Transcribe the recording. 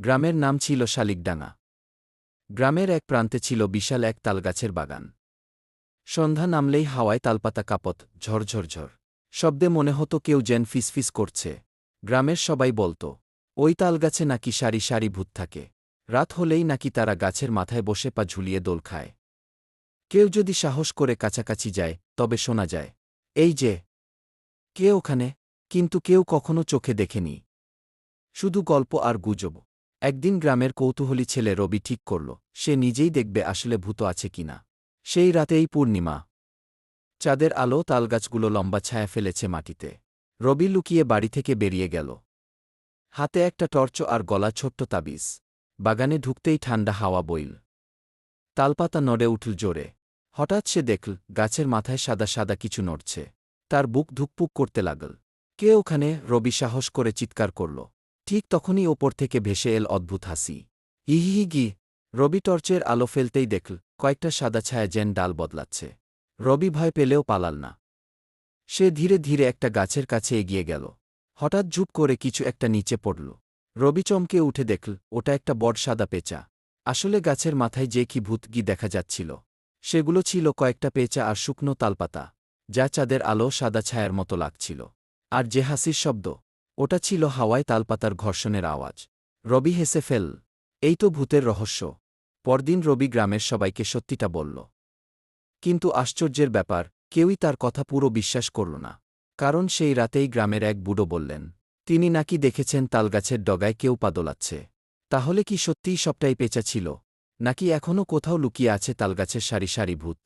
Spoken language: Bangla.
গ্রামের নাম ছিল শালিকডাঙ্গা। গ্রামের এক প্রান্তে ছিল বিশাল এক তালগাছের বাগান। সন্ধ্যা নামলেই হাওয়ায় তালপাতা কাঁপত, ঝরঝরঝর শব্দে মনে হতো কেউ যেন ফিসফিস করছে। গ্রামের সবাই বলত, ওই তালগাছে নাকি সারি সারি ভূত থাকে। রাত হলেই নাকি তারা গাছের মাথায় বসে পা ঝুলিয়ে দোল খায়। কেউ যদি সাহস করে কাছাকাছি যায় তবে শোনা যায়, এই যে কে ওখানে। কিন্তু কেউ কখনো চোখে দেখেনি, শুধু গল্প আর গুজব। একদিন গ্রামের কৌতূহলী ছেলে রবি ঠিক করল, সে নিজেই দেখবে আসলে ভূত আছে কিনা। সেই রাতেই পূর্ণিমা, চাঁদের আলো তালগাছগুলো লম্বা ছায়া ফেলেছে মাটিতে। রবি লুকিয়ে বাড়ি থেকে বেরিয়ে গেল, হাতে একটা টর্চ আর গলা ছোট্ট তাবিজ। বাগানে ঢুকতেই ঠান্ডা হাওয়া বইল, তালপাতা নড়ে উঠল জোরে। হঠাৎ সে দেখল গাছের মাথায় সাদা সাদা কিছু নড়ছে। তার বুক ধুকপুক করতে লাগল। কে ওখানে? রবি সাহস করে চিৎকার করল। ঠিক তখনই ওপর থেকে ভেসে এল অদ্ভুত হাসি। হিহিহি গি। রবি টর্চের আলো ফেলতেই দেখল কয়েকটা সাদা ছায়া যেন ডাল বদলাচ্ছে। রবি ভয় পেলেও পালাল না। সে ধীরে ধীরে একটা গাছের কাছে এগিয়ে গেল। হঠাৎ ঝুপ করে কিছু একটা নিচে পড়ল। রবি চমকে উঠে দেখল ওটা একটা বড় সাদা পেঁচা। আসলে গাছের মাথায় যে কি ভূতগি দেখা যাচ্ছিল, সেগুলো ছিল কয়েকটা পেঁচা আর শুকনো তালপাতা, যা চাঁদের আলো সাদা ছায়ার মতো লাগছিল। আর যে হাসির শব্দ, ওটা ছিল হাওয়ায় তালপাতার ঘর্ষণের আওয়াজ। রবি হেসে ফেল, এই তো ভূতের রহস্য। পরদিন রবি গ্রামের সবাইকে সত্যিটা বলল। কিন্তু আশ্চর্যের ব্যাপার, কেউই তার কথা পুরো বিশ্বাস করল না। কারণ সেই রাতেই গ্রামের এক বুড়ো বললেন, তিনি নাকি দেখেছেন তালগাছের ডগায় কেউ পা দোলাচ্ছে। তাহলে কি সত্যিই সবটাই পেঁচা ছিল, নাকি এখনও কোথাও লুকিয়ে আছে তালগাছের সারি সারি ভূত?